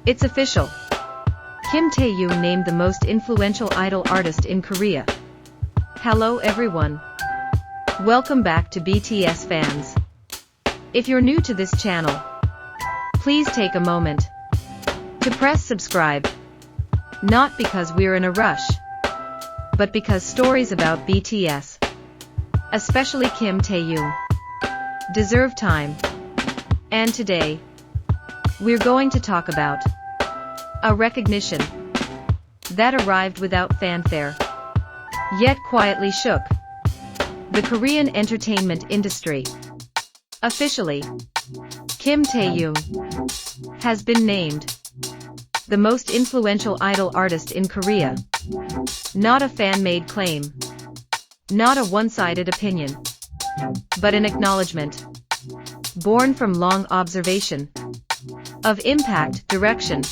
It's official. Kim Taehyung named the most influential idol artist in Korea. Hello everyone. Welcome back to BTS fans. If you're new to this channel, please take a moment to press subscribe. Not because we're in a rush, but because stories about BTS, especially Kim Taehyung, deserve time. And today, we're going to talk about a recognition that arrived without fanfare, yet quietly shook the Korean entertainment industry. Officially, Kim Taehyung has been named the most influential idol artist in Korea. Not a fan-made claim, not a one-sided opinion, but an acknowledgement born from long observation of impact, direction,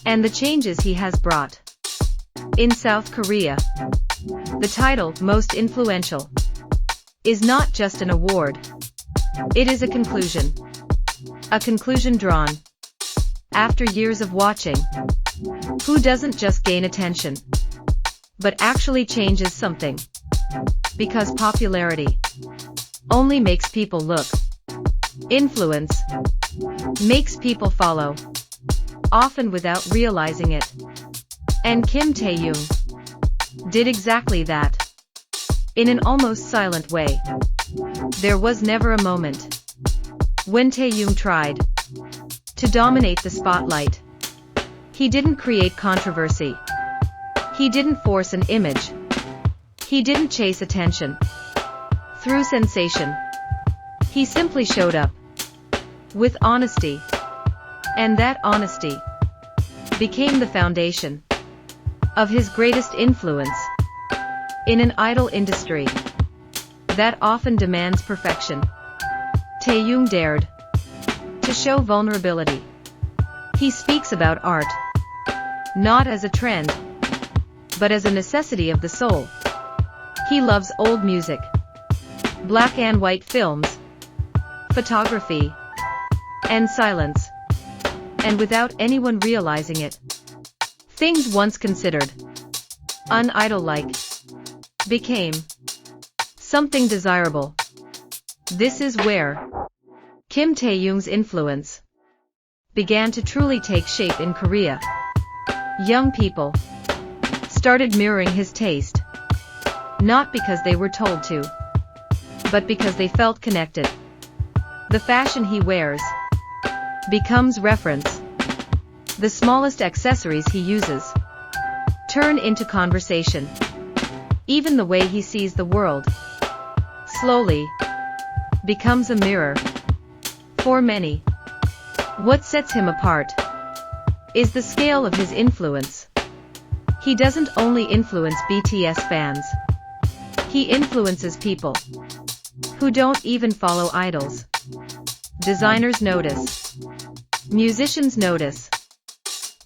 and the changes he has brought. In South Korea, the title Most Influential is not just an award. It is a conclusion drawn after years of watching who doesn't just gain attention, but actually changes something. Because popularity only makes people look. Influence makes people follow, often without realizing it. And Kim Taehyung did exactly that. In an almost silent way. There was never a moment when Taehyung tried to dominate the spotlight. He didn't create controversy. He didn't force an image. He didn't chase attention through sensation. He simply showed up with honesty. And that honesty became the foundation of his greatest influence in an idol industry that often demands perfection. Taehyung dared to show vulnerability. He speaks about art not as a trend, but as a necessity of the soul. He loves old music, black and white films, photography, and silence. And without anyone realizing it, things once considered un-idol-like became something desirable. This is where Kim Taehyung's influence began to truly take shape in Korea. Young people started mirroring his taste, not because they were told to, but because they felt connected. The fashion he wears becomes reference. The smallest accessories he uses turn into conversation. Even the way he sees the world slowly becomes a mirror. For many, what sets him apart is the scale of his influence. He doesn't only influence BTS fans. He influences people who don't even follow idols. Designers notice. Musicians notice.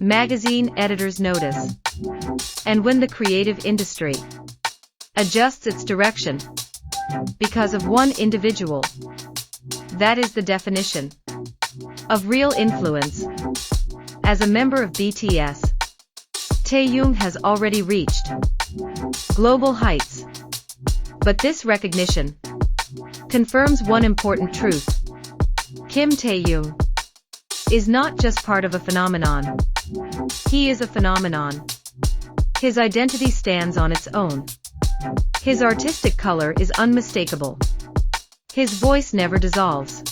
Magazine editors notice. And when the creative industry adjusts its direction because of one individual, that is the definition of real influence. As a member of BTS, Taehyung has already reached global heights. But this recognition confirms one important truth. Kim Taehyung is not just part of a phenomenon. He is a phenomenon. His identity stands on its own. His artistic color is unmistakable. His voice never dissolves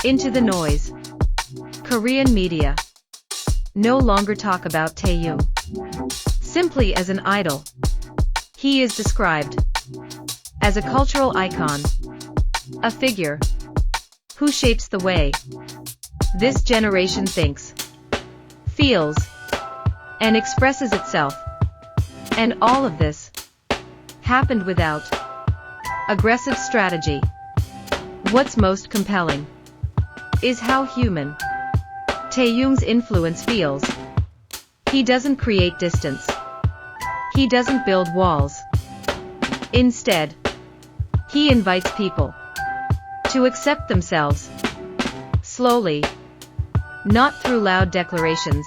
into the noise. Korean media no longer talk about Taehyung simply as an idol. He is described as a cultural icon, a figure who shapes the way this generation thinks, feels, and expresses itself. And all of this happened without aggressive strategy. What's most compelling is how human Taehyung's influence feels. He doesn't create distance. He doesn't build walls. Instead, he invites people to accept themselves slowly, Not through loud declarations.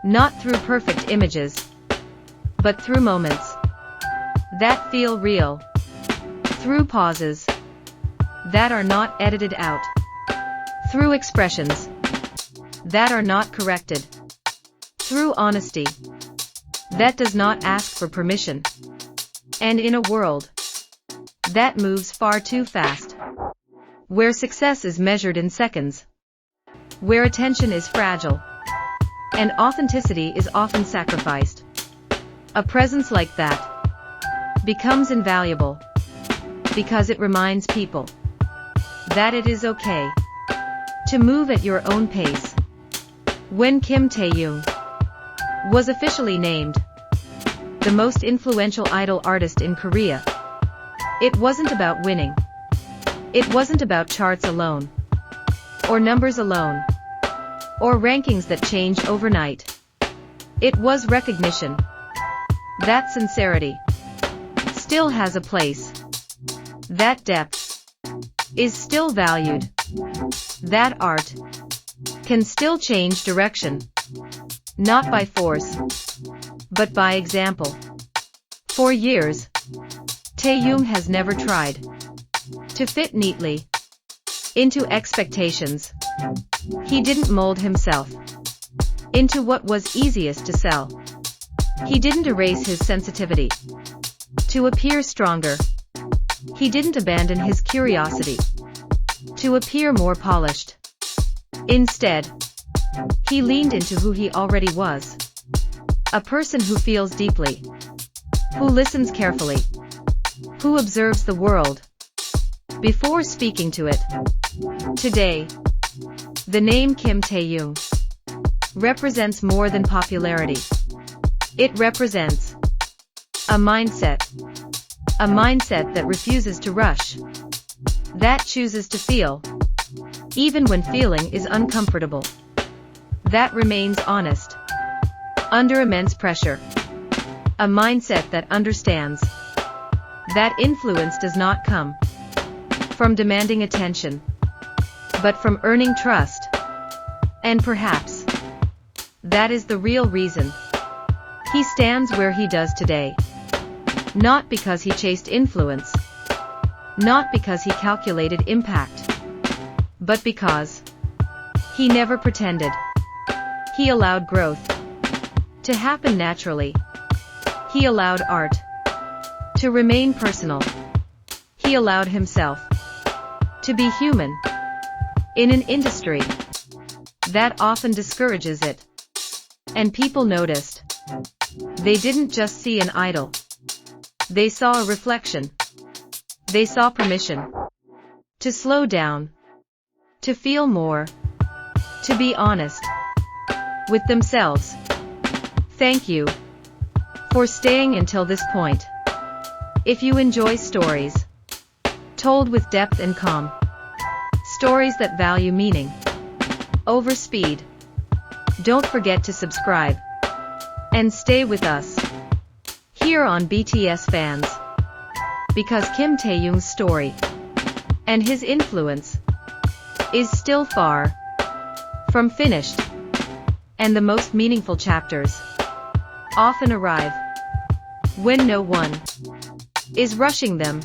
Not through perfect images. But through moments that feel real. Through pauses that are not edited out. Through expressions that are not corrected. Through honesty that does not ask for permission. And in a world that moves far too fast, where success is measured in seconds, where attention is fragile, and authenticity is often sacrificed, a presence like that becomes invaluable, because it reminds people that it is okay to move at your own pace. When Kim Taehyung was officially named the most influential idol artist in Korea, it wasn't about winning. It wasn't about charts alone, or numbers alone, or rankings that change overnight. It was recognition that sincerity still has a place, that depth is still valued, that art can still change direction, not by force, but by example. For years, Taehyung has never tried to fit neatly into expectations. He didn't mold himself into what was easiest to sell. He didn't erase his sensitivity to appear stronger. He didn't abandon his curiosity to appear more polished. Instead, he leaned into who he already was. A person who feels deeply, who listens carefully, who observes the world before speaking to it. Today, the name Kim Taehyung represents more than popularity. It represents a mindset that refuses to rush, that chooses to feel, even when feeling is uncomfortable, that remains honest under immense pressure, a mindset that understands that influence does not come from demanding attention, but from earning trust. And perhaps that is the real reason he stands where he does today. Not because he chased influence, not because he calculated impact, but because he never pretended. He allowed growth to happen naturally. He allowed art to remain personal. He allowed himself to be human in an industry that often discourages it. And people noticed. They didn't just see an idol. They saw a reflection. They saw permission to slow down, to feel more, to be honest with themselves. Thank you for staying until this point. If you enjoy stories told with depth and calm, stories that value meaning over speed, don't forget to subscribe and stay with us here on BTS Fans, because Kim Taehyung's story and his influence is still far from finished, and the most meaningful chapters often arrive when no one is rushing them.